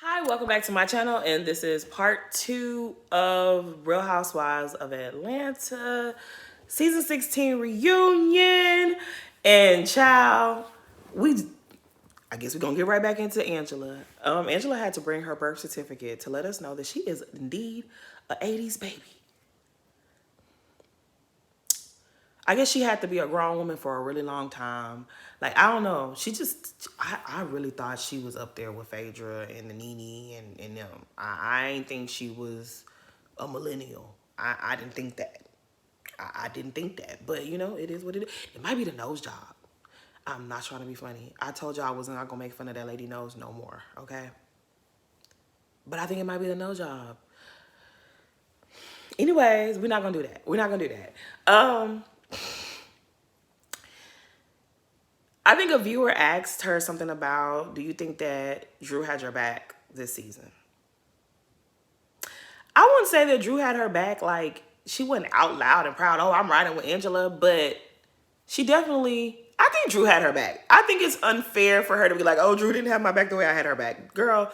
Hi, welcome back to my channel, and this is part 2 of Real Housewives of Atlanta season 16 reunion. And child, I guess we're gonna get right back into Angela. Angela had to bring her birth certificate to let us know that she is indeed a 80s baby. I guess she had to be a grown woman for a really long time. Like, I don't know. I really thought she was up there with Phaedra and the Nene and them. I ain't think she was a millennial. I didn't think that. I didn't think that. But, it is what it is. It might be the nose job. I'm not trying to be funny. I told y'all I was not going to make fun of that lady nose no more, okay? But I think it might be the nose job. Anyways, we're not going to do that. We're not going to do that. I think a viewer asked her something about, do you think that Drew had your back this season? I wouldn't say that Drew had her back, like, she wasn't out loud and proud, oh, I'm riding with Angela, but I think Drew had her back. I think it's unfair for her to be like, oh, Drew didn't have my back the way I had her back. Girl,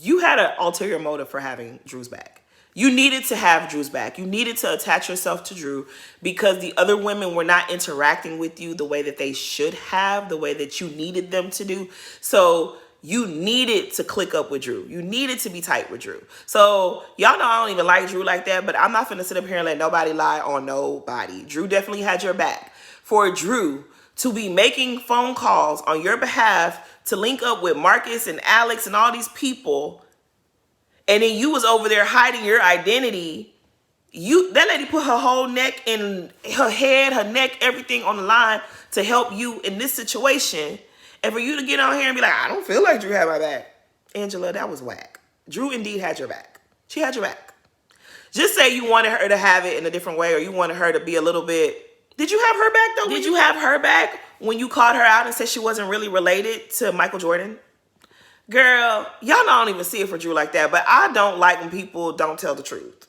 you had an ulterior motive for having Drew's back. You needed to have Drew's back. You needed to attach yourself to Drew because the other women were not interacting with you the way that they should have, the way that you needed them to do. So you needed to click up with Drew. You needed to be tight with Drew. So y'all know I don't even like Drew like that, but I'm not finna sit up here and let nobody lie on nobody. Drew definitely had your back. For Drew to be making phone calls on your behalf to link up with Marcus and Alex and all these people, and then you was over there hiding your identity. That lady put her whole neck and her head, her neck, everything on the line to help you in this situation. And for you to get on here and be like, I don't feel like Drew had my back. Angela, that was whack. Drew indeed had your back. She had your back. Just say you wanted her to have it in a different way, or you wanted her to be a little bit. Did you have her back though? Did you have her back when you called her out and said she wasn't really related to Michael Jordan? Girl, y'all don't even see it for Drew like that, but I don't like when people don't tell the truth.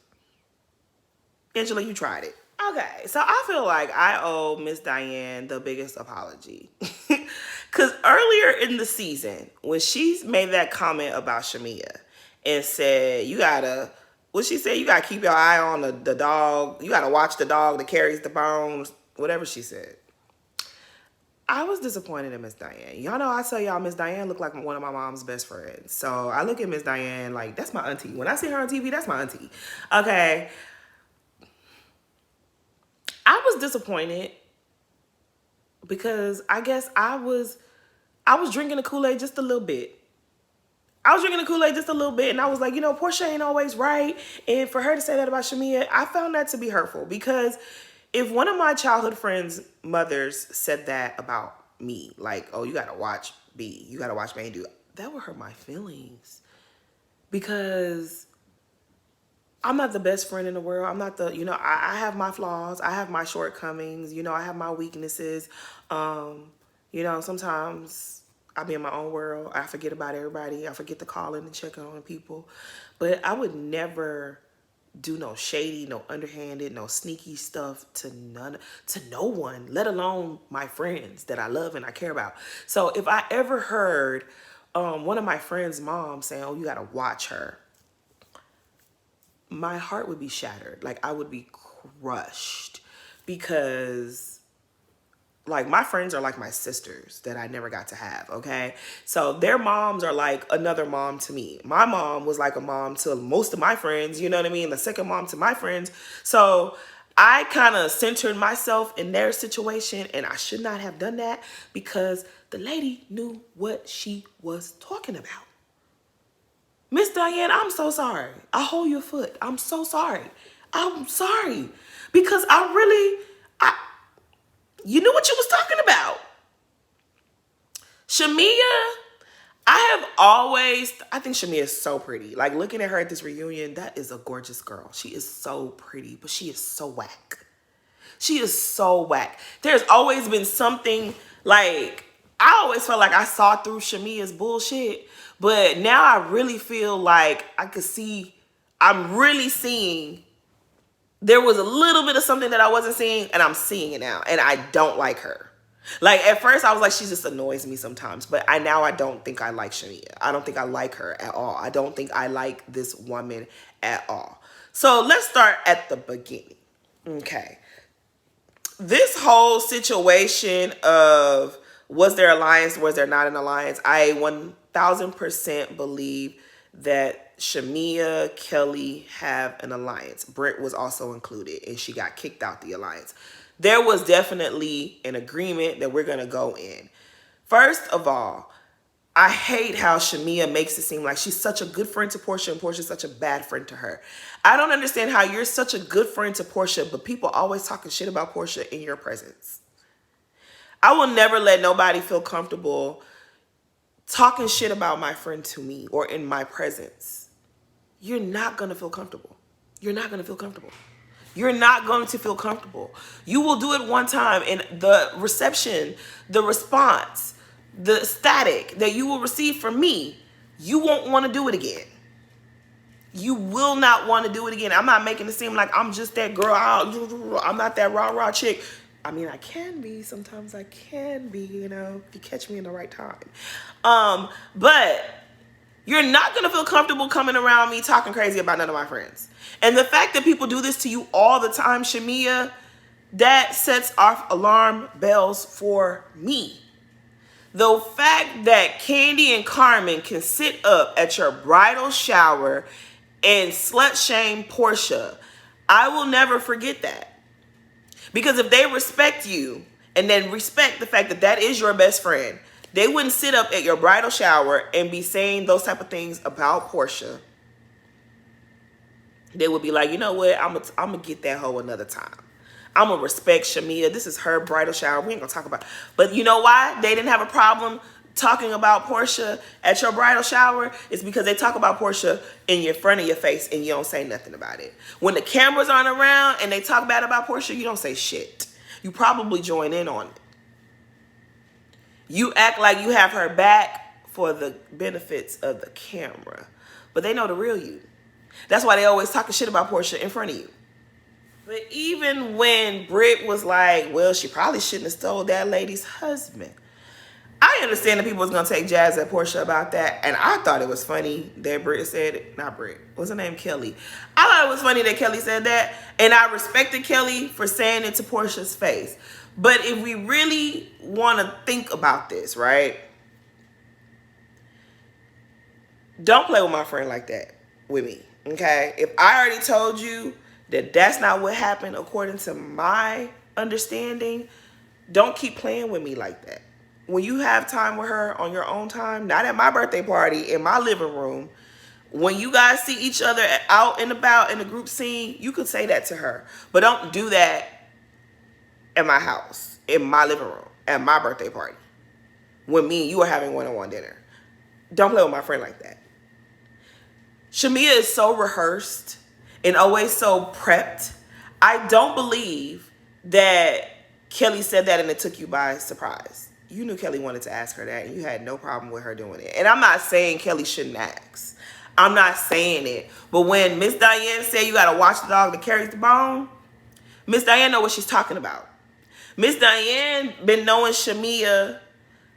Angela, you tried it. Okay, so I feel like I owe Miss Diane the biggest apology. Because earlier in the season, when she made that comment about Shamia and said, what she said, you gotta keep your eye on the dog. You gotta watch the dog that carries the bones, whatever she said. I was disappointed in Miss Diane. Y'all know I tell y'all Miss Diane looked like one of my mom's best friends. So I look at Miss Diane like, that's my auntie. When I see her on TV, that's my auntie. Okay. I was disappointed because I guess I was drinking the Kool-Aid just a little bit. I was drinking the Kool-Aid just a little bit, and I was like, Portia ain't always right. And for her to say that about Shamia, I found that to be hurtful because if one of my childhood friends' mothers said that about me, like, oh, you got to watch B, you got to watch Mandy, that would hurt my feelings because I'm not the best friend in the world. I'm not I have my flaws. I have my shortcomings. I have my weaknesses. Sometimes I be in my own world. I forget about everybody. I forget to call in and check on people. But I would never do no shady, no underhanded, no sneaky stuff to no one, let alone my friends that I love and I care about. So if I ever heard one of my friends' moms saying, oh, you got to watch her, my heart would be shattered. Like, I would be crushed because like my friends are like my sisters that I never got to have, okay? So their moms are like another mom to me. My mom was like a mom to most of my friends, you know what I mean? The second mom to my friends. So I kind of centered myself in their situation, and I should not have done that because the lady knew what she was talking about. Miss Diane, I'm so sorry. I hold your foot. I'm so sorry. I'm sorry because you knew what you was talking about. Shamia, I think Shamia is so pretty. Like, looking at her at this reunion, that is a gorgeous girl. She is so pretty, but she is so whack. She is so whack. There's always been something, like, I always felt like I saw through Shamia's bullshit, but now I really feel like I'm really seeing there was a little bit of something that I wasn't seeing, and I'm seeing it now, and I don't like her. Like, at first I was like, she just annoys me sometimes, but I don't think I like Shamia. I don't think I like her at all. I don't think I like this woman at all. So let's start at the beginning. Okay. This whole situation of was there alliance, was there not an alliance, I 1000% believe that Shamia, Kelly have an alliance. Britt was also included and she got kicked out the alliance. There was definitely an agreement that we're going to go in. First of all, I hate how Shamia makes it seem like she's such a good friend to Portia and Portia's such a bad friend to her. I don't understand how you're such a good friend to Portia, but people always talking shit about Portia in your presence. I will never let nobody feel comfortable talking shit about my friend to me or in my presence. You're not going to feel comfortable. You're not going to feel comfortable. You're not going to feel comfortable. You will do it one time and the reception, the response, the static that you will receive from me, you won't want to do it again. You will not want to do it again. I'm not making it seem like I'm just that girl. I'm not that rah-rah chick. I mean, I can be. Sometimes I can be, you know, if you catch me in the right time. But you're not going to feel comfortable coming around me talking crazy about none of my friends. And the fact that people do this to you all the time, Shamia, that sets off alarm bells for me. The fact that Candy and Carmen can sit up at your bridal shower and slut shame Portia, I will never forget that. Because if they respect you and then respect the fact that that is your best friend, they wouldn't sit up at your bridal shower and be saying those type of things about Portia. They would be like, you know what? I'm gonna get that hoe another time. I'm going to respect Shamia. This is her bridal shower. We ain't going to talk about it. But you know why they didn't have a problem talking about Portia at your bridal shower? It's because they talk about Portia in your front of your face and you don't say nothing about it. When the cameras aren't around and they talk bad about Portia, you don't say shit. You probably join in on it. You act like you have her back for the benefits of the camera. But they know the real you. That's why they always talking shit about Portia in front of you. But even when Britt was like, well, she probably shouldn't have stole that lady's husband. I understand that people was going to take jabs at Portia about that. And I thought it was funny that Britt said it. Not Britt. What's her name? Kelly. I thought it was funny that Kelly said that. And I respected Kelly for saying it to Portia's face. But if we really want to think about this, right? Don't play with my friend like that with me. Okay? If I already told you that that's not what happened according to my understanding, don't keep playing with me like that. When you have time with her on your own time, not at my birthday party, in my living room, when you guys see each other out and about in the group scene, you could say that to her. But don't do that at my house, in my living room, at my birthday party, when me and you are having one-on-one dinner. Don't play with my friend like that. Shamia is so rehearsed and always so prepped. I don't believe that Kelly said that and it took you by surprise. You knew Kelly wanted to ask her that and you had no problem with her doing it. And I'm not saying Kelly shouldn't ask. I'm not saying it. But when Miss Diane said you got to watch the dog that carries the bone, Miss Diane know what she's talking about. Miss Diane been knowing Shamia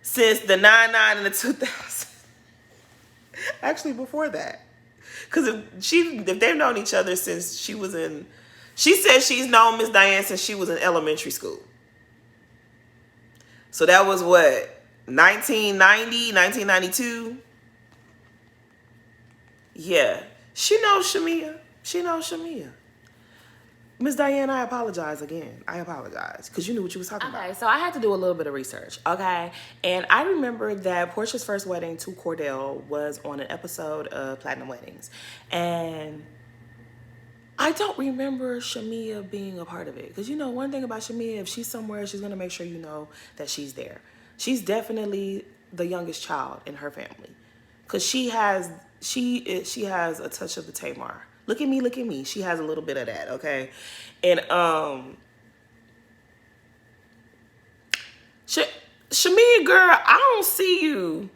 since the 99 and the 2000. Actually, before that. Because if they've known each other since she was in... She said she's known Miss Diane since she was in elementary school. So that was what? 1990, 1992? Yeah. She knows Shamia. She knows Shamia. Miss Diane, I apologize again. I apologize because you knew what you was talking about. Okay, so I had to do a little bit of research, okay? And I remember that Portia's first wedding to Cordell was on an episode of Platinum Weddings. And I don't remember Shamia being a part of it. Because, you know, one thing about Shamia, if she's somewhere, she's going to make sure you know that she's there. She's definitely the youngest child in her family. Because she has a touch of the Tamar. Look at me, look at me. She has a little bit of that, okay? And Shamia, girl, I don't see you.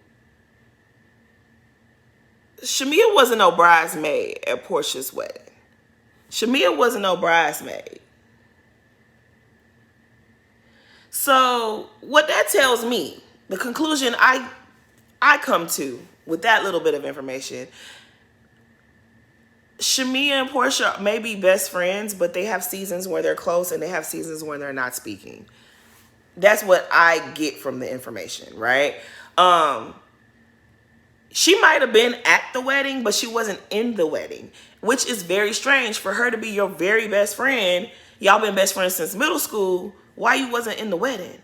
Shamia wasn't no bridesmaid at Portia's wedding. Shamia wasn't no bridesmaid. So what that tells me, the conclusion I come to with that little bit of information, Shamia and Portia may be best friends, but they have seasons where they're close and they have seasons when they're not speaking. That's what I get from the information, right? She might have been at the wedding, but she wasn't in the wedding, which is very strange for her to be your very best friend. Y'all been best friends since middle school. Why you wasn't in the wedding?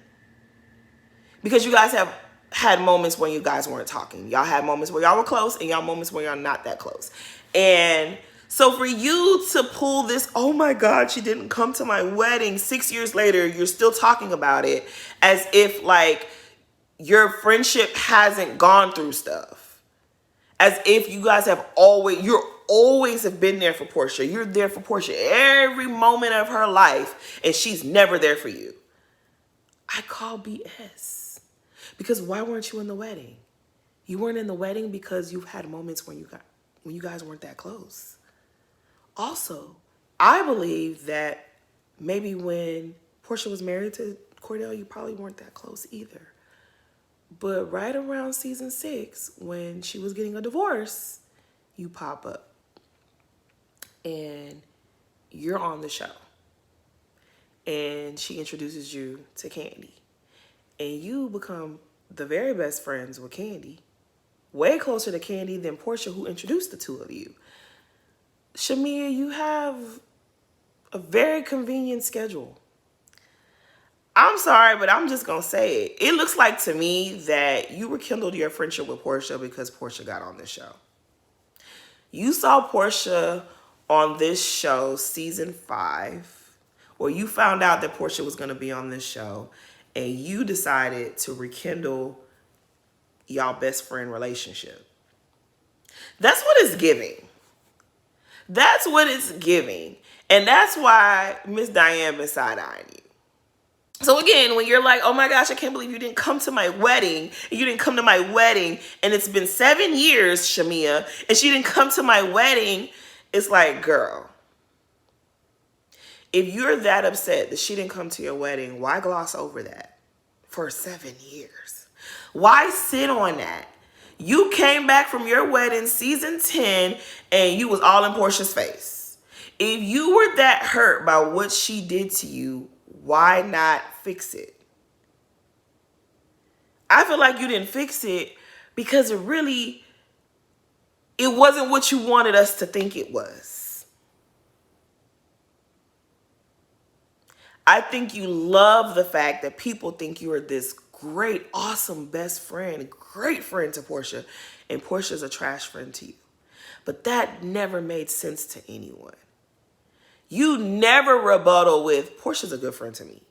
Because you guys have had moments when you guys weren't talking. Y'all had moments where y'all were close and y'all moments where y'all not that close. And so for you to pull this, oh my God, she didn't come to my wedding 6 years later, you're still talking about it as if like your friendship hasn't gone through stuff. As if you guys have always have been there for Portia. You're there for Portia every moment of her life and she's never there for you. I call BS. Because why weren't you in the wedding? You weren't in the wedding because you've had moments when you guys weren't that close. Also, I believe that maybe when Portia was married to Cordell, you probably weren't that close either. But right around season 6, when she was getting a divorce, you pop up and you're on the show. And she introduces you to Candy. And you become the very best friends with Candy. Way closer to Candy than Portia, who introduced the two of you. Shamia, you have a very convenient schedule. I'm sorry, but I'm just going to say it. It looks like to me that you rekindled your friendship with Portia because Portia got on this show. You saw Portia on this show, season 5, or you found out that Portia was going to be on this show, and you decided to rekindle y'all best friend relationship. That's what it's giving. That's what it's giving. And that's why Miss Diane been side-eyeing you. So again, when you're like, oh my gosh, I can't believe you didn't come to my wedding. You didn't come to my wedding. And it's been 7 years, Shamia, and she didn't come to my wedding. It's like, girl, if you're that upset that she didn't come to your wedding, why gloss over that for 7 years? Why sit on that? You came back from your wedding season 10 and you was all in Portia's face. If you were that hurt by what she did to you, why not fix it? I feel like you didn't fix it because it wasn't what you wanted us to think it was. I think you love the fact that people think you are this great, awesome best friend, great friend to Portia, and Portia's a trash friend to you. But that never made sense to anyone. You never rebuttal with, Portia's a good friend to me.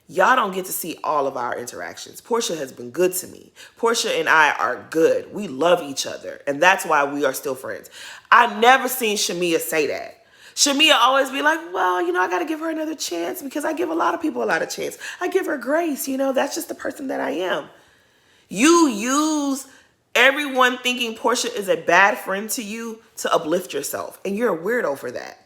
Y'all don't get to see all of our interactions. Portia has been good to me. Portia and I are good. We love each other. And that's why we are still friends. I never seen Shamia say that. Shamia always be like, well, I got to give her another chance because I give a lot of people a lot of chance. I give her grace. That's just the person that I am. You use everyone thinking Portia is a bad friend to you to uplift yourself. And you're a weirdo for that.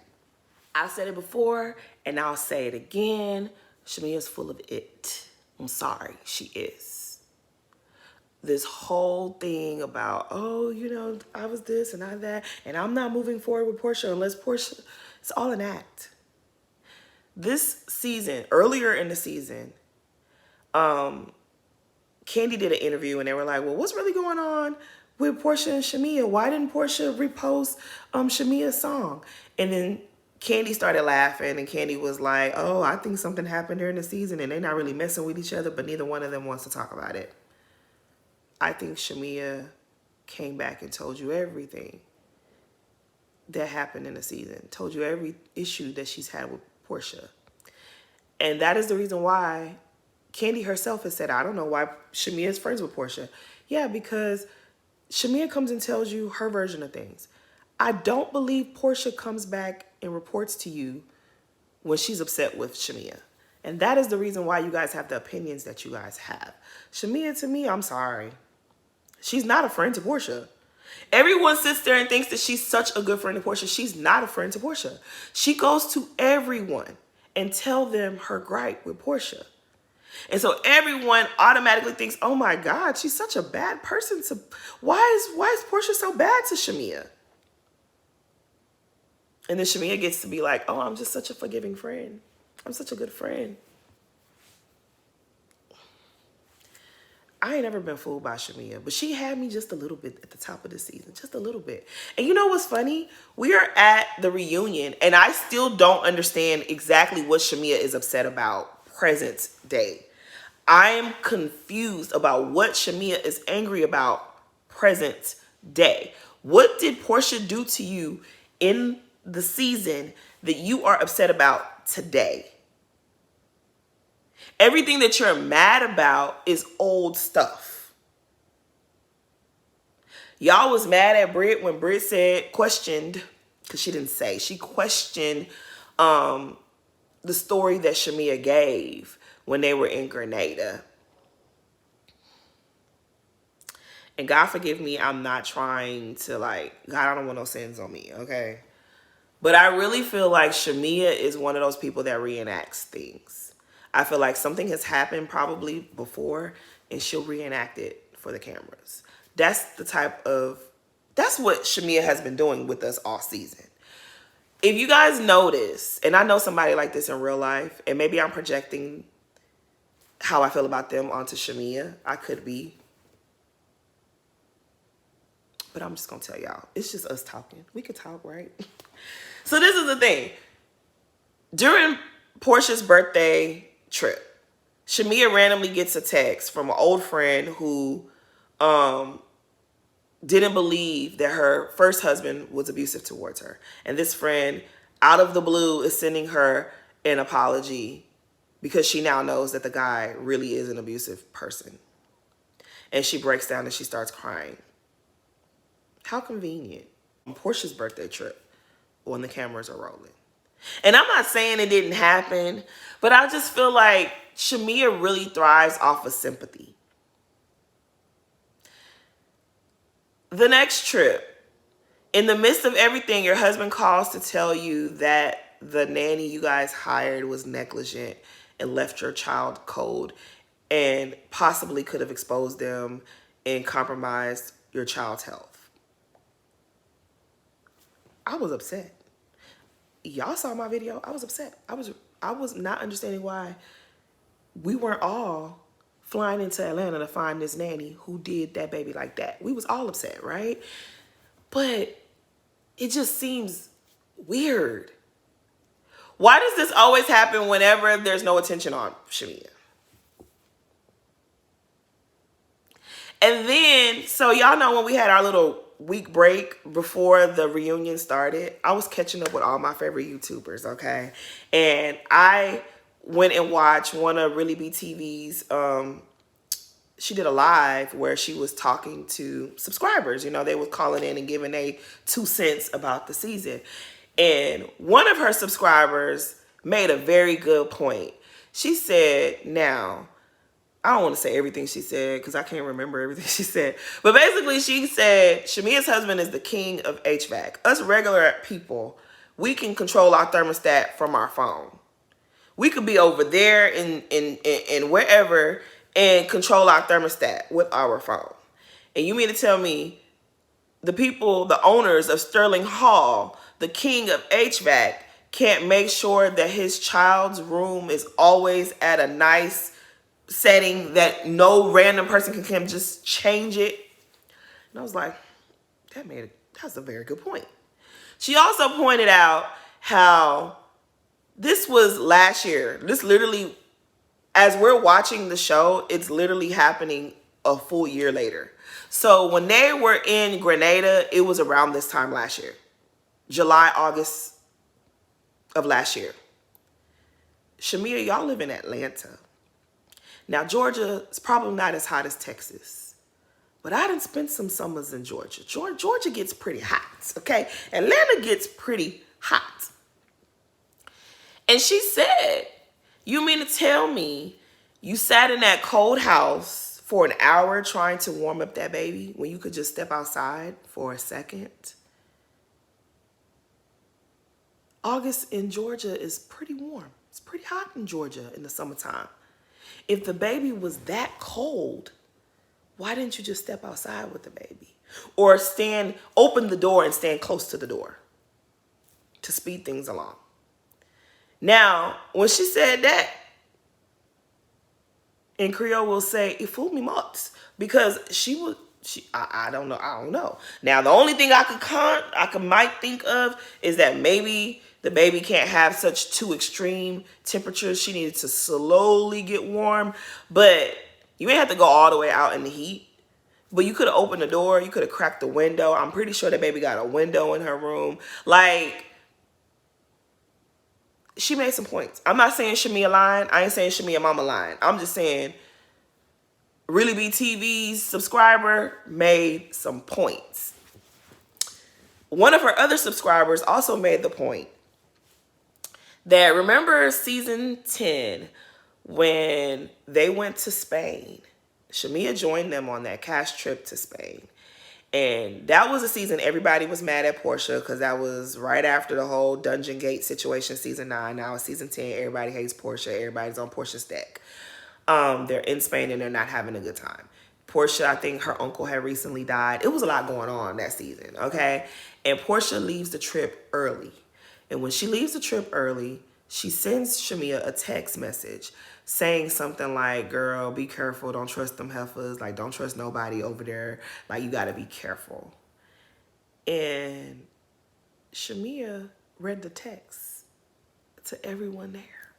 I've said it before and I'll say it again. Shamia's full of it. I'm sorry, she is. This whole thing about, I was this and I that, and I'm not moving forward with Portia unless Portia, it's all an act. This season, earlier in the season, Candy did an interview and they were like, well, what's really going on with Portia and Shamia? Why didn't Portia repost Shamia's song? And then Candy started laughing and Candy was like, oh, I think something happened during the season and they're not really messing with each other, but neither one of them wants to talk about it. I think Shamia came back and told you everything that happened in the season, told you every issue that she's had with Portia. And that is the reason why Candy herself has said, I don't know why Shamia is friends with Portia. Yeah, because Shamia comes and tells you her version of things. I don't believe Portia comes back and reports to you when she's upset with Shamia. And that is the reason why you guys have the opinions that you guys have. Shamia, to me, I'm sorry. She's not a friend to Portia. Everyone sits there and thinks that she's such a good friend to Portia. She's not a friend to Portia. She goes to everyone and tell them her gripe with Portia. And so everyone automatically thinks, oh my God, she's such a bad person. Why is Portia so bad to Shamia? And then Shamia gets to be like, oh, I'm just such a forgiving friend. I'm such a good friend. I ain't ever been fooled by Shamia, but she had me just a little bit at the top of the season, just a little bit. And you know what's funny? We are at the reunion, and I still don't understand exactly what Shamia is upset about present day. I am confused about what Shamia is angry about present day. What did Portia do to you in the season that you are upset about today? Everything that you're mad about is old stuff. Y'all was mad at Britt when Britt questioned, because she didn't say, she questioned the story that Shamia gave when they were in Grenada. And God forgive me, I'm not trying to God, I don't want no sins on me, okay? But I really feel like Shamia is one of those people that reenacts things. I feel like something has happened probably before and she'll reenact it for the cameras. That's what Shamia has been doing with us all season. If you guys notice, and I know somebody like this in real life, and maybe I'm projecting how I feel about them onto Shamia. I could be. But I'm just going to tell y'all. It's just us talking. We could talk, right? So this is the thing. During Portia's birthday trip, Shamia randomly gets a text from an old friend who didn't believe that her first husband was abusive towards her. And this friend, out of the blue, is sending her an apology because she now knows that the guy really is an abusive person. And she breaks down and she starts crying. How convenient. On Portia's birthday trip when the cameras are rolling. And I'm not saying it didn't happen, but I just feel like Shamia really thrives off of sympathy. The next trip, in the midst of everything, your husband calls to tell you that the nanny you guys hired was negligent and left your child cold and possibly could have exposed them and compromised your child's health. I was upset. Y'all saw my video. I was upset. I was not understanding why we weren't all flying into Atlanta to find this nanny who did that baby like that. We was all upset, right? But it just seems weird. Why does this always happen whenever there's no attention on Shamia? And then, so y'all know when we had our little week break before the reunion started, I was catching up with all my favorite YouTubers, okay? And I went and watched one of Really Be TV's, she did a live where she was talking to subscribers. You know, they were calling in and giving their 2 cents about the season. And one of her subscribers made a very good point. She said, now, I don't want to say everything she said because I can't remember everything she said. But basically she said, Shamia's husband is the king of HVAC. Us regular people, we can control our thermostat from our phone. We could be over there in wherever and control our thermostat with our phone. And you mean to tell me the people, the owners of Sterling Hall, the king of HVAC, can't make sure that his child's room is always at a nice setting that no random person can come just change it? And I was like, that's a very good point. She also pointed out how this was last year. This literally, as we're watching the show, it's literally happening a full year later. So when they were in Grenada, it was around this time last year. July, August of last year. Shamia, y'all live in Atlanta. Now, Georgia is probably not as hot as Texas. But I done spent some summers in Georgia. Georgia gets pretty hot, okay? Atlanta gets pretty hot. And she said, you mean to tell me you sat in that cold house for an hour trying to warm up that baby when you could just step outside for a second? August in Georgia is pretty warm. It's pretty hot in Georgia in the summertime. If the baby was that cold, why didn't you just step outside with the baby? Or open the door and stand close to the door to speed things along. Now, when she said that, in Creole will say, "It fooled me much," because I don't know. Now, the only thing I might think of is that maybe the baby can't have such too extreme temperatures. She needed to slowly get warm, but you ain't have to go all the way out in the heat. But you could have opened the door. You could have cracked the window. I'm pretty sure that baby got a window in her room. Like, she made some points. I'm not saying Shamia lying. I ain't saying Shamia mama lying. I'm just saying Really Be TV's subscriber made some points. One of her other subscribers also made the point that, remember season 10 when they went to Spain? Shamia joined them on that cash trip to Spain. And that was a season everybody was mad at Portia because that was right after the whole Dungeon Gate situation, season 9. Now it's season 10. Everybody hates Portia. Everybody's on Portia's deck. They're in Spain and they're not having a good time. Portia, I think her uncle had recently died. It was a lot going on that season, okay? And Portia leaves the trip early. And when she leaves the trip early, she sends Shamia a text message saying something like, "Girl, be careful. Don't trust them heifers. Like, don't trust nobody over there. Like, you got to be careful." And Shamia read the text to everyone there.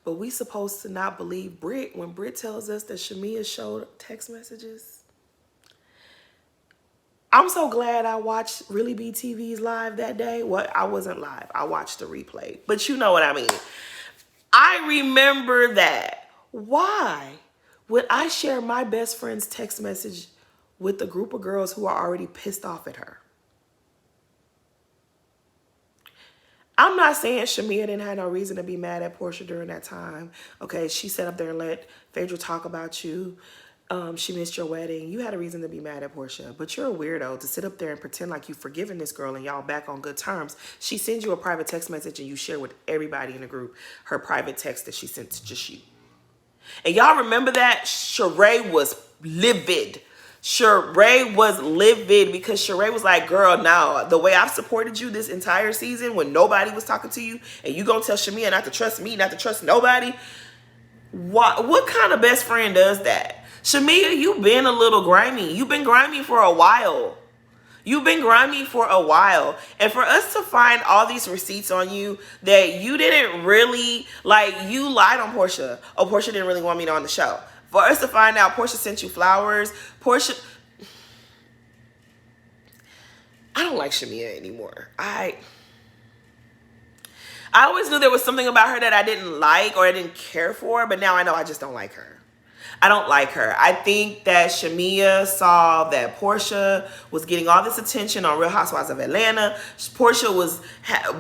But we supposed to not believe Britt when Britt tells us that Shamia showed text messages. I'm so glad I watched Really Be TV's live that day. Well, I wasn't live. I watched the replay. But you know what I mean. I remember that. Why would I share my best friend's text message with a group of girls who are already pissed off at her? I'm not saying Shamia didn't have no reason to be mad at Portia during that time. Okay, she sat up there and let Phaedra talk about you. She missed your wedding. You had a reason to be mad at Portia. But you're a weirdo to sit up there and pretend like you've forgiven this girl and y'all back on good terms. She sends you a private text message and you share with everybody in the group her private text that she sent to just you. And y'all remember that? Sheree was livid. Sheree was livid because Sheree was like, "Girl, now the way I've supported you this entire season when nobody was talking to you, and you gonna tell Shamia not to trust me, not to trust nobody? What kind of best friend does that?" Shamia, you've been a little grimy. You've been grimy for a while. You've been grimy for a while. And for us to find all these receipts on you that you didn't really, like, you lied on Portia. Oh, Portia didn't really want me on the show. For us to find out Portia sent you flowers. Portia, I don't like Shamia anymore. I always knew there was something about her that I didn't like or I didn't care for, but now I know I just don't like her. I don't like her. I think that Shamia saw that Portia was getting all this attention on Real Housewives of Atlanta. Portia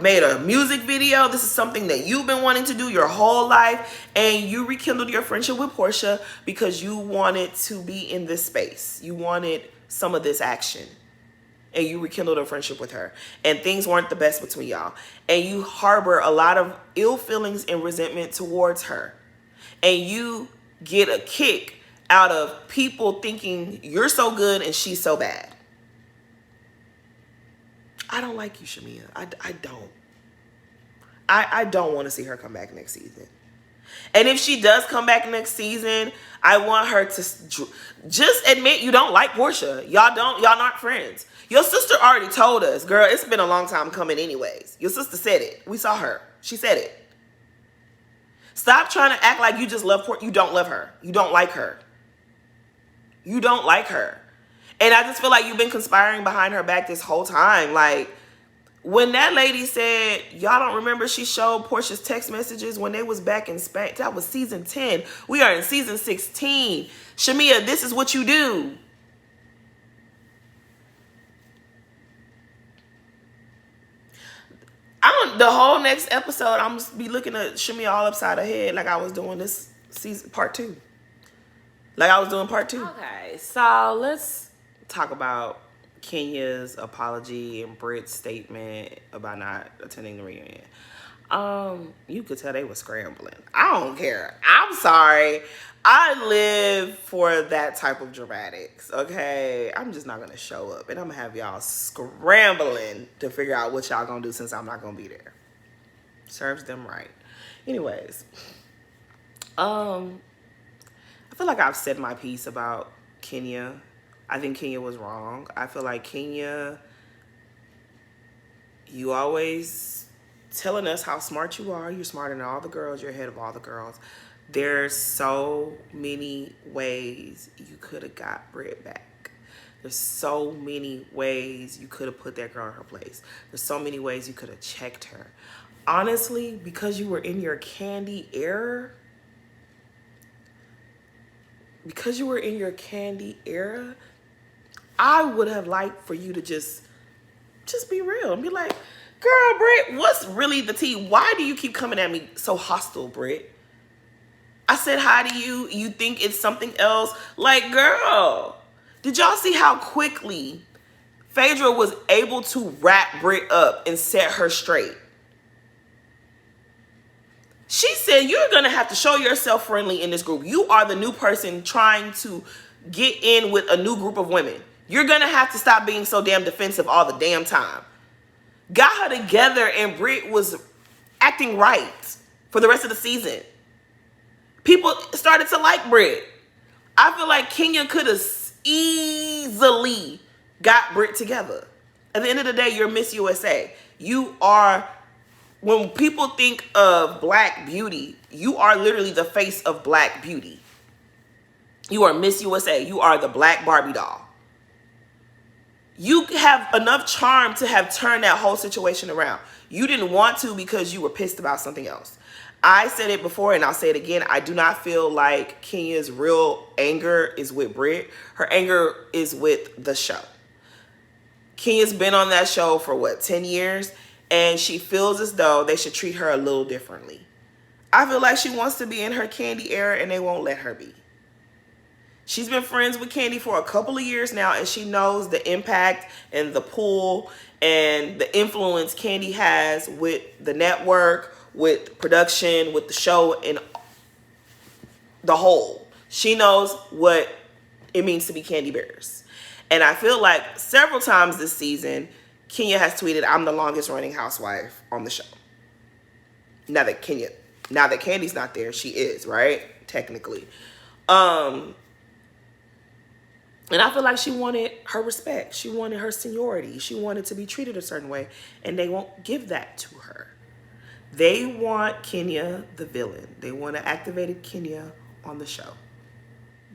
made a music video. This is something that you've been wanting to do your whole life, and you rekindled your friendship with Portia because you wanted to be in this space. You wanted some of this action, and you rekindled a friendship with her, and things weren't the best between y'all, and you harbor a lot of ill feelings and resentment towards her, and you get a kick out of people thinking you're so good and she's so bad. I don't like you, Shamia. I don't. I don't want to see her come back next season. And if she does come back next season, I want her to just admit you don't like Portia. Y'all not friends. Your sister already told us, girl, it's been a long time coming anyways. Your sister said it. We saw her. She said it. Stop trying to act like you just love Portia. You don't love her. You don't like her. You don't like her. And I just feel like you've been conspiring behind her back this whole time. Like, when that lady said, y'all don't remember she showed Portia's text messages when they was back in Spain. That was season 10. We are in season 16. Shamia, this is what you do. The whole next episode, I'm going to be looking at Shamia all upside her head like I was doing this season, part 2. Like I was doing part 2. Okay, so let's talk about Kenya's apology and Britt's statement about not attending the reunion. You could tell they were scrambling. I don't care. I'm sorry. I live for that type of dramatics, okay? I'm just not gonna show up and I'm gonna have y'all scrambling to figure out what y'all gonna do since I'm not gonna be there. Serves them right. Anyways, I feel like I've said my piece about Kenya. I think Kenya was wrong. I feel like Kenya, you always telling us how smart you are. You're smarter than all the girls. You're ahead of all the girls. There's so many ways you could have got Britt back. There's so many ways you could have put that girl in her place. There's so many ways you could have checked her. Honestly, because you were in your Candy era, I would have liked for you to just be real and be like, girl, Britt, what's really the tea? Why do you keep coming at me so hostile, Britt? I said hi to you. You think it's something else? Like, girl, did y'all see how quickly Phaedra was able to wrap Britt up and set her straight? She said, you're going to have to show yourself friendly in this group. You are the new person trying to get in with a new group of women. You're going to have to stop being so damn defensive all the damn time. Got her together and Britt was acting right for the rest of the season. People started to like Britt. I feel like Kenya could have easily got Britt together. At the end of the day, you're Miss USA. You are, when people think of Black beauty, you are literally the face of Black beauty. You are Miss USA. You are the Black Barbie doll. You have enough charm to have turned that whole situation around. You didn't want to because you were pissed about something else. I said it before and I'll say it again. I do not feel like Kenya's real anger is with Britt. Her anger is with the show. Kenya's been on that show for 10 years? And she feels as though they should treat her a little differently. I feel like she wants to be in her Candy era and they won't let her be. She's been friends with Candy for a couple of years now, and she knows the impact and the pull and the influence Candy has with the network, with production, with the show, and the whole. She knows what it means to be Candy Bears. And I feel like several times this season, Kenya has tweeted, I'm the longest running housewife on the show. Now that Candy's not there, she is, right? Technically. And I feel like she wanted her respect. She wanted her seniority. She wanted to be treated a certain way. And they won't give that to her. They want Kenya the villain. They want to activate Kenya on the show.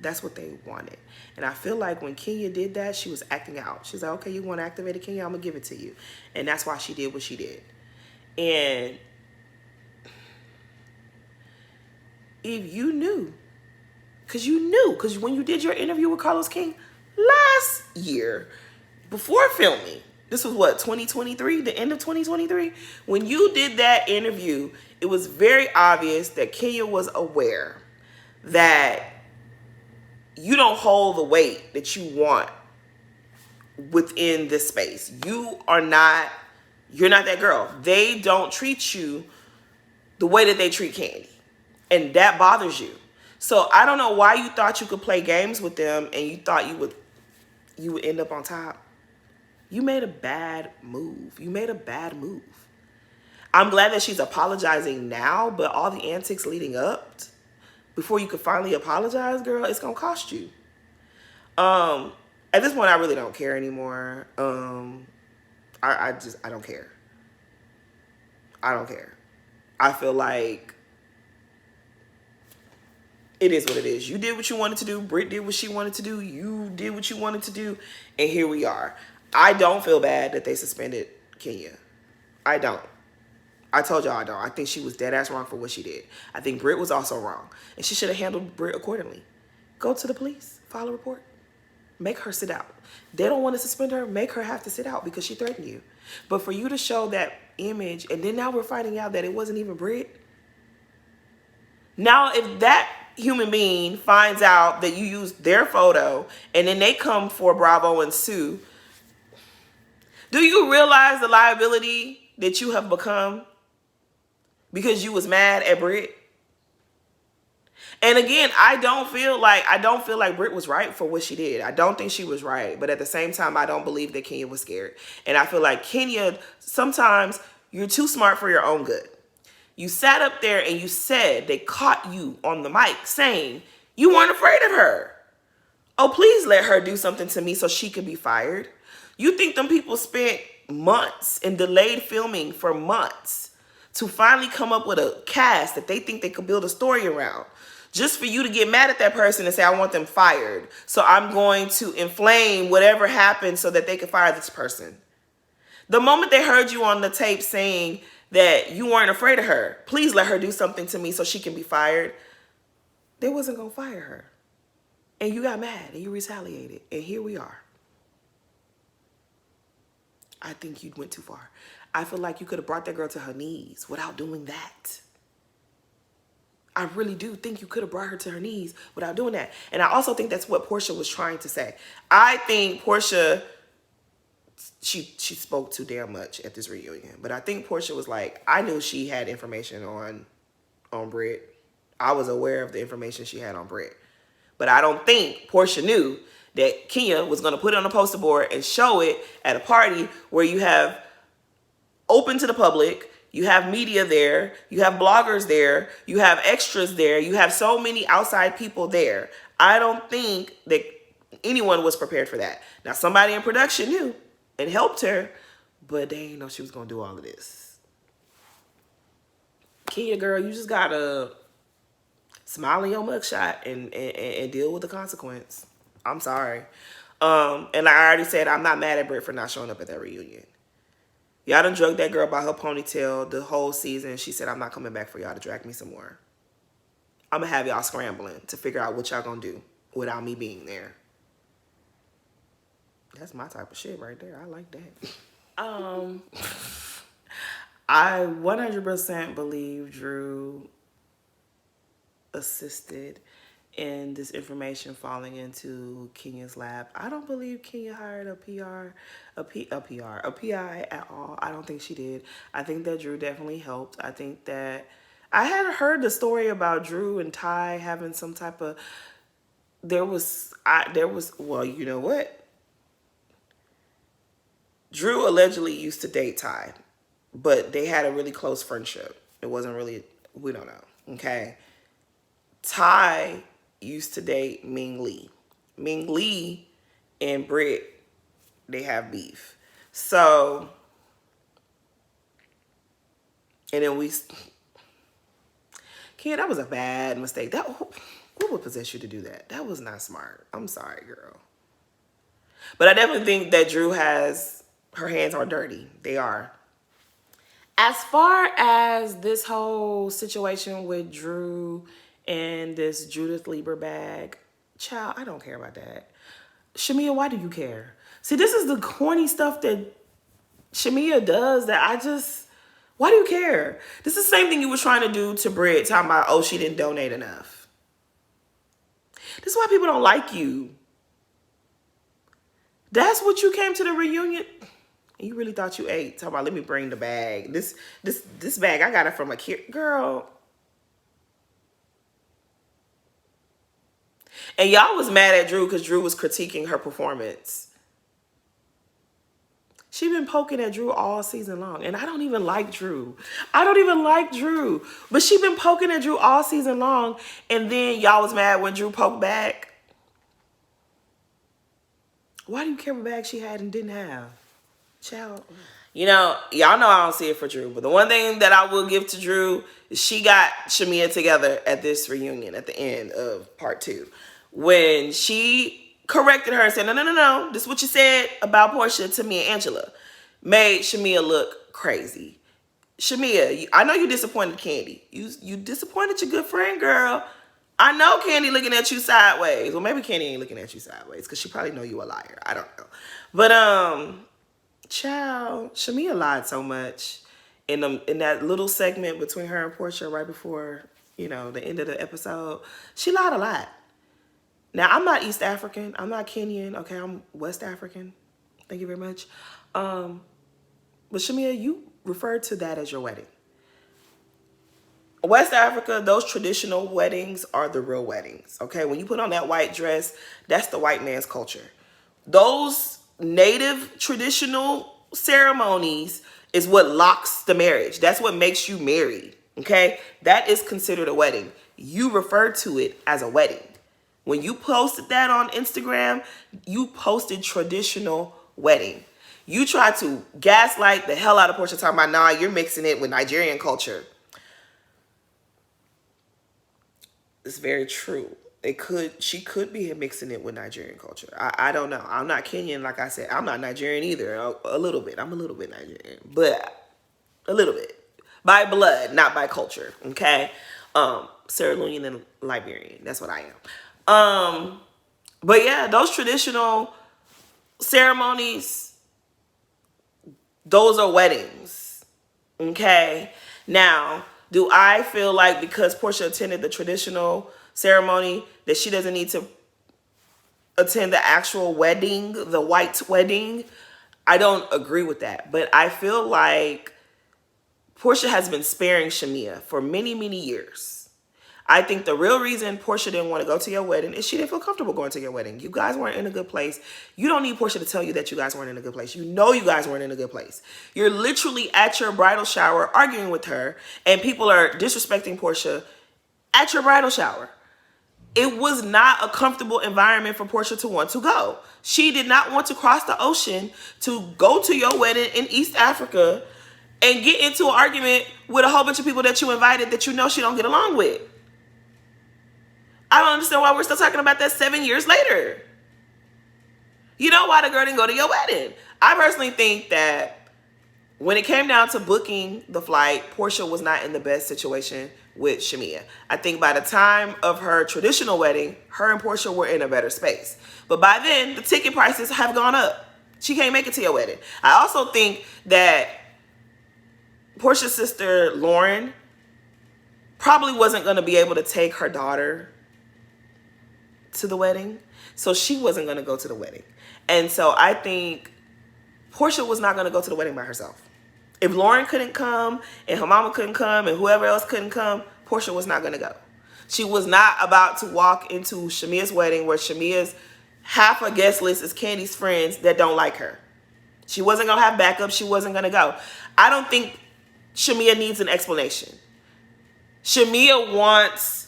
That's what they wanted. And I feel like when Kenya did that, she was acting out. She's like, okay, you want to activate Kenya? I'm going to give it to you. And that's why she did what she did. And if you knew, because when you did your interview with Carlos King last year, before filming, this was 2023, the end of 2023? When you did that interview, it was very obvious that Kenya was aware that you don't hold the weight that you want within this space. You're not that girl. They don't treat you the way that they treat Candy. And that bothers you. So I don't know why you thought you could play games with them and you thought you would end up on top. You made a bad move. I'm glad that she's apologizing now, but all the antics leading up before you could finally apologize, girl, it's gonna cost you. At this point, I really don't care anymore. I don't care. I don't care. I feel like it is what it is. You did what you wanted to do. Britt did what she wanted to do. You did what you wanted to do. And here we are. I don't feel bad that they suspended Kenya. I don't. I told y'all I don't. I think she was dead ass wrong for what she did. I think Britt was also wrong. And she should have handled Britt accordingly. Go to the police. File a report. Make her sit out. They don't want to suspend her. Make her have to sit out because she threatened you. But for you to show that image, and then now we're finding out that it wasn't even Britt. Now, if that human being finds out that you used their photo and then they come for Bravo and sue, do you realize the liability that you have become? because you was mad at Britt. And again, I don't feel like Britt was right for what she did. I don't think she was right. But at the same time, I don't believe that Kenya was scared. And I feel like Kenya, sometimes you're too smart for your own good. You sat up there and you said they caught you on the mic saying you weren't afraid of her. Oh, please let her do something to me so she could be fired. You think them people spent months and delayed filming for months to finally come up with a cast that they think they could build a story around, just for you to get mad at that person and say, I want them fired. So I'm going to inflame whatever happened so that they can fire this person. The moment they heard you on the tape saying that you weren't afraid of her, please let her do something to me so she can be fired, they wasn't going to fire her. And you got mad and you retaliated. And here we are. I think you went too far. I feel like you could have brought that girl to her knees without doing that. I really do think you could have brought her to her knees without doing that. And I also think that's what Portia was trying to say. I think Portia, she spoke too damn much at this reunion. But I think Portia was like, I knew she had information on Britt. I was aware of the information she had on Britt. But I don't think Portia knew that Kenya was going to put it on a poster board and show it at a party where you have open to the public, you have media there, you have bloggers there, you have extras there, you have so many outside people there. I don't think that anyone was prepared for that. Now, somebody in production knew and helped her, but they didn't know she was going to do all of this. Kenya, girl, you just got to smile in your mugshot and deal with the consequence. I'm sorry. And I already said I'm not mad at Britt for not showing up at that reunion. Y'all done drugged that girl by her ponytail the whole season. She said, I'm not coming back for y'all to drag me some more. I'm going to have y'all scrambling to figure out what y'all going to do without me being there. That's my type of shit right there. I like that. I 100% believe Drew assisted in this information falling into Kenya's lap. I don't believe Kenya hired a PI at all. I don't think she did. I think that Drew definitely helped. I think that I had heard the story about Drew and Ty having some type of, well, you know what? Drew allegedly used to date Ty, but they had a really close friendship. It wasn't really, we don't know, okay? Ty used to date Ming Lee. Ming Lee and Britt, they have beef. So, and then Kid, that was a bad mistake. What would possess you to do that? That was not smart. I'm sorry, girl. But I definitely think that Drew her hands are dirty. They are. As far as this whole situation with Drew and this Judith Lieber bag, child, I don't care about that. Shamia, why do you care? See, this is the corny stuff that Shamia does why do you care? This is the same thing you were trying to do to Britt, talking about, oh, she didn't donate enough. This is why people don't like you. That's what you came to the reunion. And you really thought you ate. Talking about, let me bring the bag. This bag, I got it from a kid. Girl. And y'all was mad at Drew because Drew was critiquing her performance. She been poking at Drew all season long. And I don't even like Drew. But she been poking at Drew all season long. And then y'all was mad when Drew poked back. Why do you care what bag she had and didn't have? Child. You know, y'all know I don't see it for Drew. But the one thing that I will give to Drew is she got Shamia together at this reunion at the end of part 2. When she corrected her and said, no, this is what you said about Portia to me and Angela. Made Shamia look crazy. Shamia, I know you disappointed Candy. You disappointed your good friend, girl. I know Candy looking at you sideways. Well, maybe Candy ain't looking at you sideways because she probably know you a liar. I don't know. But, child, Shamia lied so much in that little segment between her and Portia right before, the end of the episode. She lied a lot. Now, I'm not East African. I'm not Kenyan. Okay, I'm West African. Thank you very much. But Shamia, you referred to that as your wedding. West Africa, those traditional weddings are the real weddings. Okay, when you put on that white dress, that's the white man's culture. Those native traditional ceremonies is what locks the marriage. That's what makes you married. Okay, that is considered a wedding. You refer to it as a wedding. When you posted that on Instagram, you posted traditional wedding. You tried to gaslight the hell out of Portia, talking about, nah, you're mixing it with Nigerian culture. It's very true. She could be mixing it with Nigerian culture. I don't know. I'm not Kenyan, like I said. I'm not Nigerian either. A little bit. I'm a little bit Nigerian, but a little bit by blood, not by culture. Okay, Sierra Leonean and Liberian. That's what I am. But yeah, those traditional ceremonies, those are weddings. Okay, now, do I feel like because Portia attended the traditional ceremony that she doesn't need to attend the actual wedding, the white wedding? I don't agree with that. But I feel like Portia has been sparing Shamia for many, many years. I think the real reason Portia didn't want to go to your wedding is she didn't feel comfortable going to your wedding. You guys weren't in a good place. You don't need Portia to tell you that you guys weren't in a good place. You know you guys weren't in a good place. You're literally at your bridal shower arguing with her, and people are disrespecting Portia at your bridal shower. It was not a comfortable environment for Portia to want to go. She did not want to cross the ocean to go to your wedding in East Africa and get into an argument with a whole bunch of people that you invited that you know she don't get along with. I don't understand why we're still talking about that 7 years later. You know why the girl didn't go to your wedding. I personally think that when it came down to booking the flight, Portia was not in the best situation with Shamia. I think by the time of her traditional wedding, her and Portia were in a better space. But by then, the ticket prices have gone up. She can't make it to your wedding. I also think that Portia's sister, Lauren, probably wasn't going to be able to take her daughter to the wedding. So she wasn't going to go to the wedding. And so I think Portia was not going to go to the wedding by herself. If Lauren couldn't come and her mama couldn't come and whoever else couldn't come, Portia was not going to go. She was not about to walk into Shamia's wedding where Shamia's half a guest list is Candy's friends that don't like her. She wasn't going to have backup. She wasn't going to go. I don't think Shamia needs an explanation. Shamia wants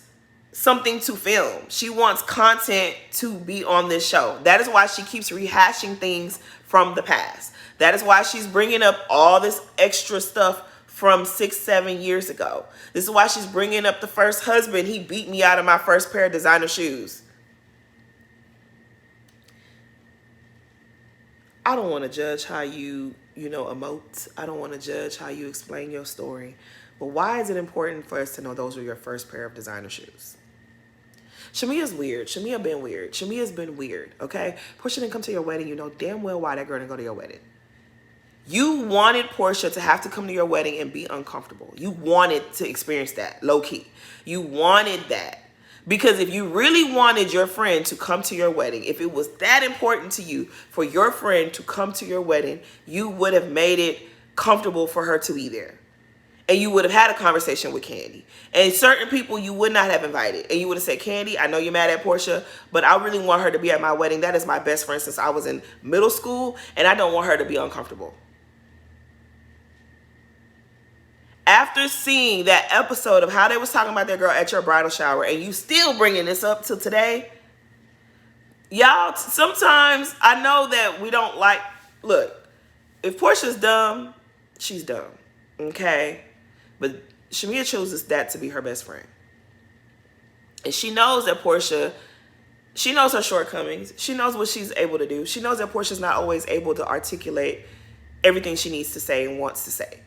something to film. She wants content to be on this show. That is why she keeps rehashing things from the past. That is why she's bringing up all this extra stuff from 6-7 years ago. This is why she's bringing up the first husband. He beat me out of my first pair of designer shoes. I don't want to judge how you emote. I don't want to judge how you explain your story. But why is it important for us to know those were your first pair of designer shoes? Shamia's weird. Shamia been weird. Shamia's been weird, okay? Portia didn't come to your wedding. You know damn well why that girl didn't go to your wedding. You wanted Portia to have to come to your wedding and be uncomfortable. You wanted to experience that, low-key. You wanted that. Because if you really wanted your friend to come to your wedding, if it was that important to you for your friend to come to your wedding, you would have made it comfortable for her to be there. And you would have had a conversation with Candy. And certain people you would not have invited. And you would have said, Candy, I know you're mad at Portia, but I really want her to be at my wedding. That is my best friend since I was in middle school, and I don't want her to be uncomfortable. After seeing that episode of how they was talking about that girl at your bridal shower, and you still bringing this up till today, y'all, sometimes I know that we don't like, look, if Portia's dumb, she's dumb, okay? But Shamia chooses that to be her best friend. And she knows that Portia, she knows her shortcomings. She knows what she's able to do. She knows that Portia's not always able to articulate everything she needs to say and wants to say.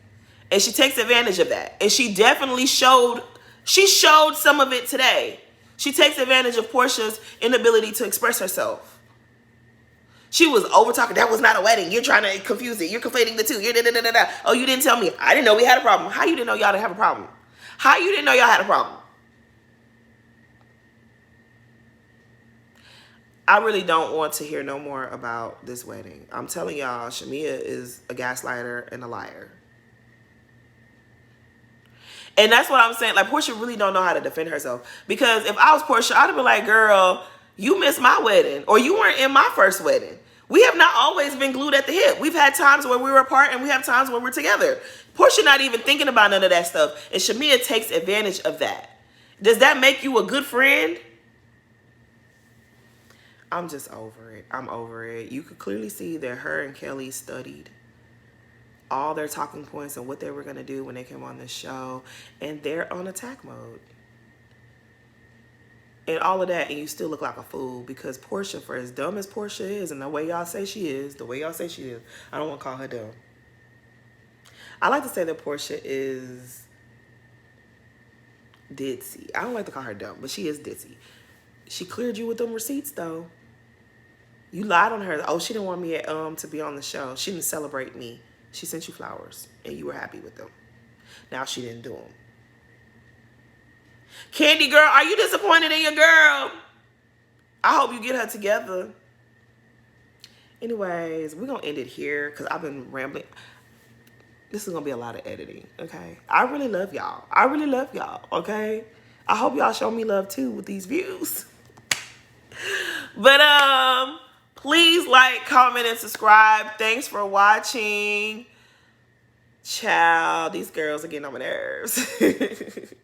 And she takes advantage of that. And she definitely showed some of it today. She takes advantage of Portia's inability to express herself. She was over talking. That was not a wedding. You're trying to confuse it. You're conflating the two. You're da-da-da-da-da. Oh, you didn't tell me. I didn't know we had a problem. How you didn't know y'all didn't have a problem? How you didn't know y'all had a problem? I really don't want to hear no more about this wedding. I'm telling y'all, Shamia is a gaslighter and a liar. And that's what I'm saying. Like, Portia really don't know how to defend herself. Because if I was Portia, I'd have been like, girl, you missed my wedding. Or you weren't in my first wedding. We have not always been glued at the hip. We've had times where we were apart and we have times when we're together. Portia not even thinking about none of that stuff. And Shamia takes advantage of that. Does that make you a good friend? I'm just over it. I'm over it. You could clearly see that her and Kelly studied all their talking points and what they were going to do when they came on this show. And they're on attack mode. And all of that, and you still look like a fool because Portia, for as dumb as Portia is and the way y'all say she is, I don't want to call her dumb. I like to say that Portia is ditzy. I don't like to call her dumb, but she is ditzy. She cleared you with them receipts, though. You lied on her. Oh, she didn't want me to be on the show. She didn't celebrate me. She sent you flowers, and you were happy with them. Now she didn't do them. Candy girl, are you disappointed in your girl? I hope you get her together. Anyways, we're going to end it here because I've been rambling. This is going to be a lot of editing, okay? I really love y'all. Okay? I hope y'all show me love too with these views. But please like, comment, and subscribe. Thanks for watching. Child, these girls are getting on my nerves.